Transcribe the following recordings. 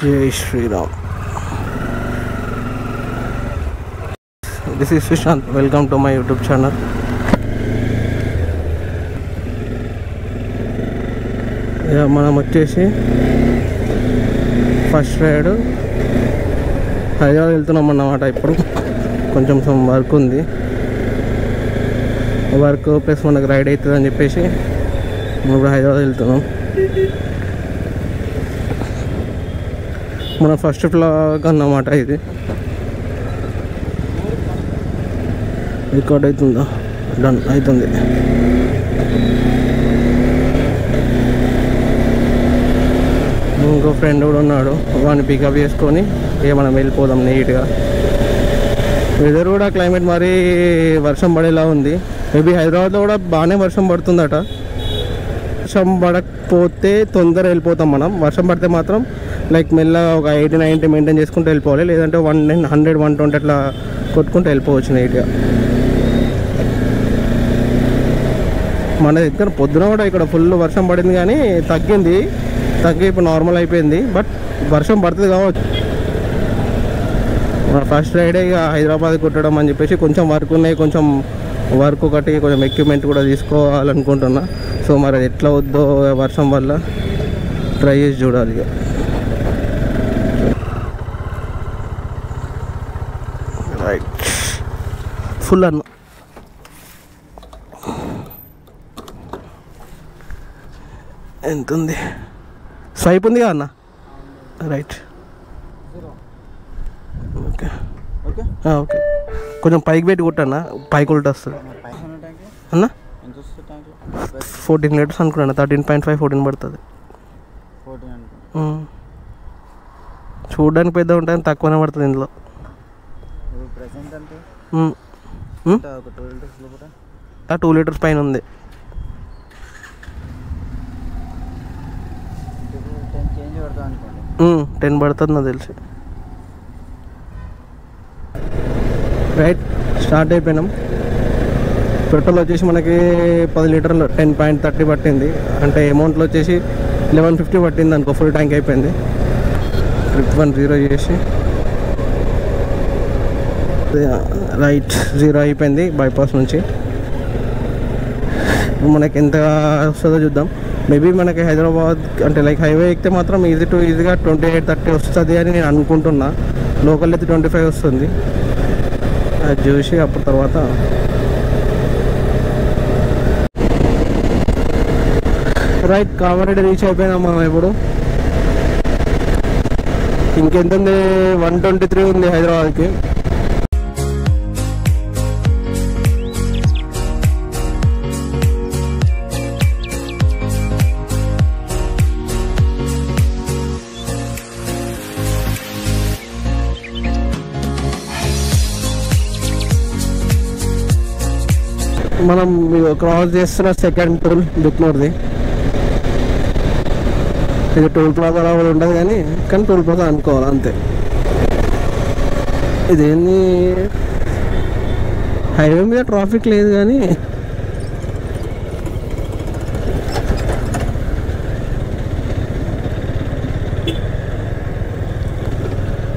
జై Shriram. This is Sushant. Welcome to my YouTube channel. మనం వచ్చేసి ఫస్ట్ రైడ్ హైదరాబాద్ వెళ్తున్నాం అన్నమాట. ఇప్పుడు కొంచెం వర్క్ ఉంది, వర్క్ ప్లస్ మనకు రైడ్ అవుతుంది అని చెప్పేసి మనం ఇప్పుడు హైదరాబాద్ వెళ్తున్నాం. మన ఫస్ట్ ఫ్లాగ్ అన్నమాట. ఇది రికార్డ్ అవుతుందా? డన్ అవుతుంది. ఇంకో ఫ్రెండ్ కూడా ఉన్నాడు, వాడిని పికప్ చేసుకొని ఇక మనం వెళ్ళిపోదాం నీట్గా. వెదర్ కూడా క్లైమేట్ మరీ వర్షం పడేలా ఉంది. మేబీ హైదరాబాద్లో కూడా బాగానే వర్షం పడుతుందట. వర్షం పడకపోతే తొందర వెళ్ళిపోతాం మనం. వర్షం పడితే మాత్రం లైక్ మెల్లగా ఒక 80-90 మెయింటైన్ చేసుకుంటూ వెళ్ళిపోవాలి. లేదంటే 100-120 అట్లా కొట్టుకుంటూ వెళ్ళిపోవచ్చు నీట్గా. మన దగ్గర పొద్దున కూడా ఇక్కడ ఫుల్ వర్షం పడింది, కానీ తగ్గి ఇప్పుడు నార్మల్ అయిపోయింది. బట్ వర్షం పడుతుంది కావచ్చు. ఫస్ట్ రైడే ఇక హైదరాబాద్ కొట్టడం అని చెప్పేసి కొంచెం వర్క్ ఉన్నాయి, కొంచెం వర్క్ ఒకటి కొంచెం ఎక్విప్మెంట్ కూడా తీసుకోవాలనుకుంటున్నా. సో మరి ఎట్లా వద్దో వర్షం వల్ల ట్రై చేసి చూడాలి. ఇక రైట్ ఫుల్ అన్న ఎంత ఉంది? స్వైప్ ఉంది కదా అన్న? Right okay okay. కొంచెం పైకి పెట్టి కొట్టన్నా, పైకి ఉల్టా వస్తుంది అన్న. 14 లీటర్స్ అనుకున్నాను. 13.5 14 పడుతుంది. చూడడానికి పెద్ద ఉంటుంది, తక్కువనే పడుతుంది ఇందులో. 2 లీటర్స్ పైన ఉంది. 10 పడుతుంది నాకు తెలిసి. రైట్ స్టార్ట్ అయిపోయినాం. పెట్రోల్ వచ్చేసి మనకి 10 లీటర్లు 10.30 పట్టింది. అంటే అమౌంట్లో వచ్చేసి 1150 పట్టింది అనుకో. ఫుల్ ట్యాంక్ అయిపోయింది. ట్రిప్ 10 చేసి రైట్ 0 అయిపోయింది బైపాస్ నుంచి. మనకి ఎంత వస్తుందో చూద్దాం. మేబీ మనకి హైదరాబాద్ అంటే లైక్ హైవే ఎక్కితే మాత్రం ఈజీగా 28-30 వస్తుంది అని నేను అనుకుంటున్నా. లోకల్ అయితే 25 వస్తుంది. అది చూసి అప్పుడు తర్వాత రైట్ కామారెడ్డి రీచ్ అయిపోయినాం మనం. ఇప్పుడు ఇంకెంత ఉంది? 123 ఉంది హైదరాబాద్కి. మనం క్రాస్ చేస్తున్న సెకండ్ టోల్ బిక్నూర్ది. ఇది టోల్ ప్లాజా అలా కూడా ఉండదు, కానీ టోల్ ప్లాజా అనుకోవాలి అంతే. ఇదేంది హైవే మీద ట్రాఫిక్ లేదు, కానీ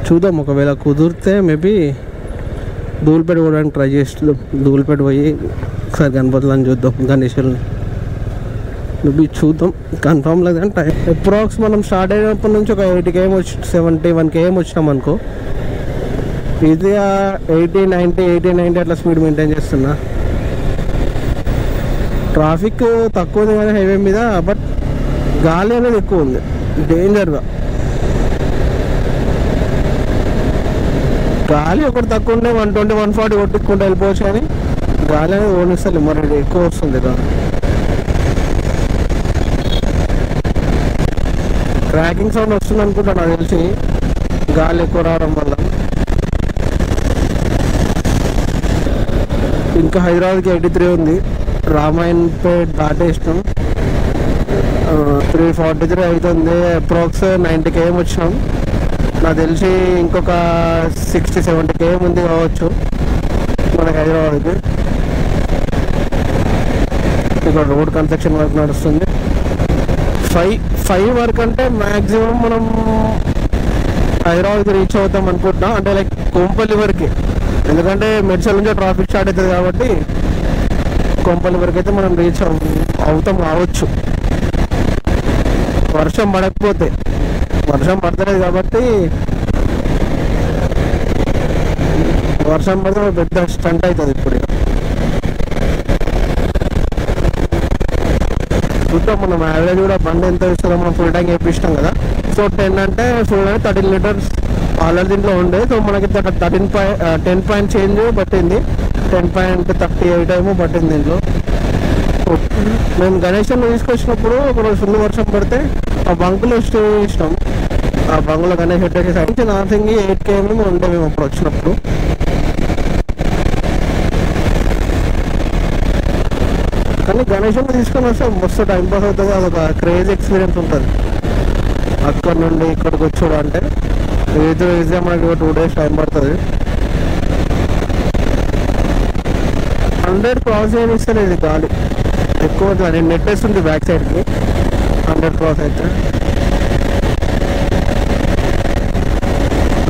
చూద్దాం. ఒకవేళ కుదిరితే మేబీ ధూళిపేట పోవడానికి ట్రై చేస్తున్నాం. ధూళిపేట పోయి ఒకసారి గణపతులని చూద్దాం, గణేశ్వరుని మేబీ చూద్దాం. కన్ఫామ్ లేదంటే అప్రాక్స్ మనం స్టార్ట్ అయినప్పటి నుంచి ఒక 80 km 71 km వచ్చినాం అనుకో. ఈజీగా 80-90 అట్లా స్పీడ్ మెయింటైన్ చేస్తున్నా. ట్రాఫిక్ తక్కువ ఉంది కానీ హైవే మీద, బట్ గాలి అనేది ఎక్కువ ఉంది డేంజర్గా. గాలి ఒకటి తక్కువ ఉండే 120-140 కొట్టుకుంటూ వెళ్ళిపోవచ్చు, కానీ గాలి అనేది ఓనిస్తుంది మరి ఎక్కువ వస్తుంది. క్రాకింగ్ సౌండ్ వస్తుంది అనుకుంటా నాకు తెలిసి, గాలి ఎక్కువ రావడం వల్ల. ఇంకా హైదరాబాద్కి 83 ఉంది. రామాయణపేట్ దాటేసినాం. 343 అవుతుంది. అప్రాక్స్ 90 km వచ్చినాం. నాకు తెలిసి ఇంకొక 60-70 km ఉంది కావచ్చు మనకి హైదరాబాద్కి. ఇక్కడ రోడ్ కన్స్ట్రక్షన్ వర్క్ నడుస్తుంది. 5 వరకు అంటే మ్యాక్సిమం మనం హైదరాబాద్కి రీచ్ అవుతాం అనుకుంటున్నా, అంటే లైక్ కొంపల్లి వరకు. ఎందుకంటే మెడ్చల్ నుంచి ట్రాఫిక్ స్టార్ట్ అవుతుంది కాబట్టి కొంపల్లి వరకు అయితే మనం రీచ్ అవుతాం కావచ్చు, వర్షం పడకపోతే. వర్షం పడతలేదు కాబట్టి, వర్షం పడితే పెద్ద స్టంట్ అవుతుంది ఇప్పుడు. చూద్దాం, మనం యావరేజ్ కూడా బండి ఎంత ఇస్తుందో మనం ఫుల్ ట్యాంక్ వేపిస్తాం కదా. సో 10 అంటే ఫుల్ అంటే 13 లీటర్స్ ఆల్రెడీ దీంట్లో ఉండే. సో మనకి 10 పాయింట్ చేంజ్ పట్టింది, 10.38 ఏమో పట్టింది దీంట్లో. మేము గణేశంలో తీసుకొచ్చినప్పుడు ఒకరోజు ఫుల్ వర్షం పడితే ఆ బంకులో స్టే చేసినాం. ఆ బంకులో గణేష్ పెట్టేసి సైడ్ నుంచి నార్సింగ్ 8 km ఉండే మేము అప్పుడు వచ్చినప్పుడు. కానీ గణేశంలో తీసుకొని వస్తే మస్తు టైం పాస్ అవుతుంది, అదొక క్రేజీ ఎక్స్పీరియన్స్ ఉంటుంది. అక్కడ నుండి ఇక్కడికి వచ్చాడు అంటే ఈజీగా మనకి 2 days టైం పడుతుంది. 100 క్రాస్ చేయనిస్తేనే ఇది గాలి ఎక్కువ. నేను నెట్టేస్తుంది బ్యాక్ సైడ్కి 100 క్రాస్ అయితే.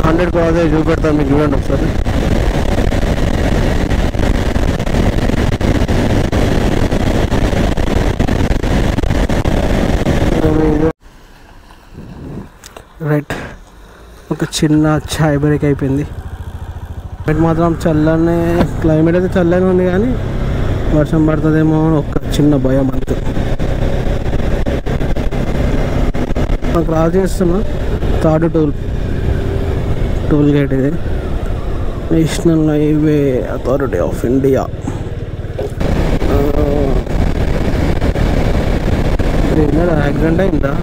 100 క్రాస్ అయ్యి చూపెడతాను మీకు, చూడండి ఒకసారి. రైట్, ఒక చిన్న ఛాయ్ బ్రేక్ అయిపోయింది. బయట మాత్రం చల్లనే, క్లైమేట్ అయితే చల్లనే ఉంది కానీ వర్షం పడుతుందేమో అని ఒక చిన్న భయం అంతే. క్రాస్ చేస్తున్నా థర్డ్ టోల్ గేట్ ఇది, national highway authority of India. Accident అయిందా?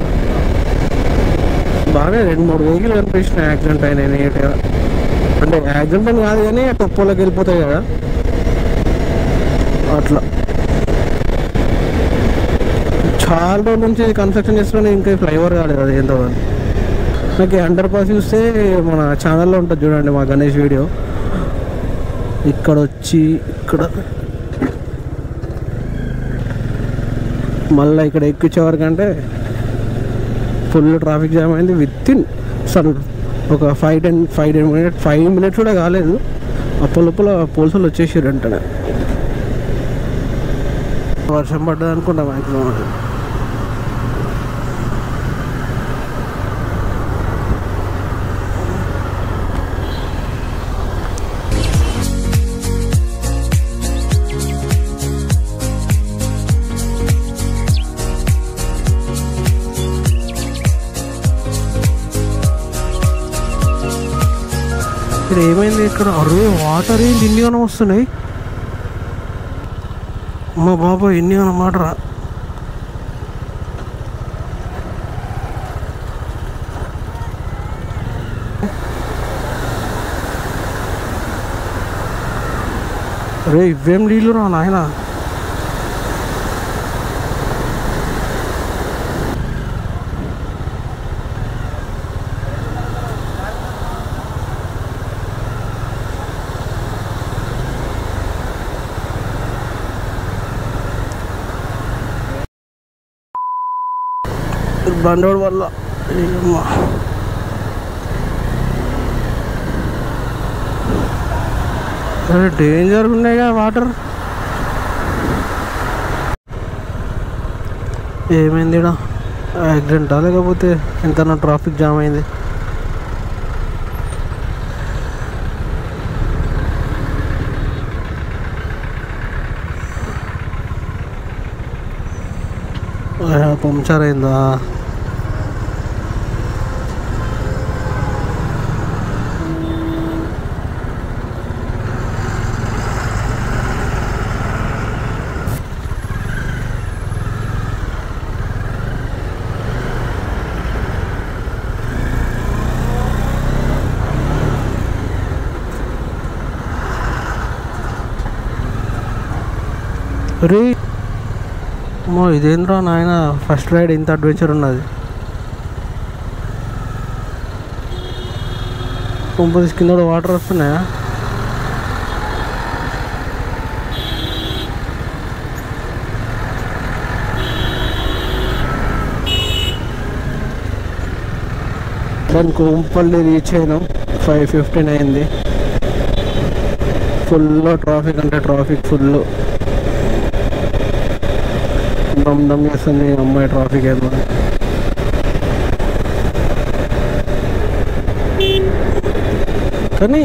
బాగానే 2-3 వెహికల్ కనిపించినాయి యాక్సిడెంట్ అయినాయి నీట్గా. అంటే యాక్సిడెంట్ అని కాదు కానీ తొప్పలోకి వెళ్ళిపోతాయి కదా అట్లా. చాలా రోజుల నుంచి కన్స్ట్రక్షన్ చేస్తున్నా, ఇంకా ఫ్లైఓవర్ కాలేదు అది ఏంటో. నాకు అండర్ పాస్ చూస్తే మన ఛానల్లో ఉంటుంది చూడండి, మా గణేష్ వీడియో. ఇక్కడ వచ్చి ఇక్కడ మళ్ళీ ఇక్కడ ఎక్కించేవరకంటే ఫుల్ ట్రాఫిక్ జామ్ అయింది. వితిన్ ఒక 5 minutes కూడా కాలేదు, అప్పలోపల పోలీసులు వచ్చేసారు వెంటనే. వర్షం పడ్డది అనుకుంటా మ్యాక్సిమం. ఇక్కడ ఏమైంది? ఇక్కడ అరే వాటర్ ఏంటి ఇన్ని వస్తున్నాయి, మా బాబా ఎన్ని అన్నమాట రా. అరే ఇవేం నీళ్ళు రా నాయన. బండోడు వల్ల డేంజర్ ఉన్నాయిగా వాటర్. ఏమైంది ఇక్కడ? యాక్సిడెంటా లేకపోతే ఎంత ట్రాఫిక్ జామ్ అయింది? పంక్చర్ అయిందా? అరే అమ్మో ఇదేంద్రా నాయన, ఫస్ట్ రైడ్ ఇంత అడ్వెంచర్ ఉన్నది. పంపు కింద వాటర్ వస్తున్నాయా? దాని కోంపల్లి రీచ్ అయినాం. 5:15 అయింది. ఫుల్ ట్రాఫిక్, అంటే ట్రాఫిక్ ఫుల్ దమ్ దమ్ చేస్తుంది అమ్మాయి ట్రాఫిక్ ఏదో. కానీ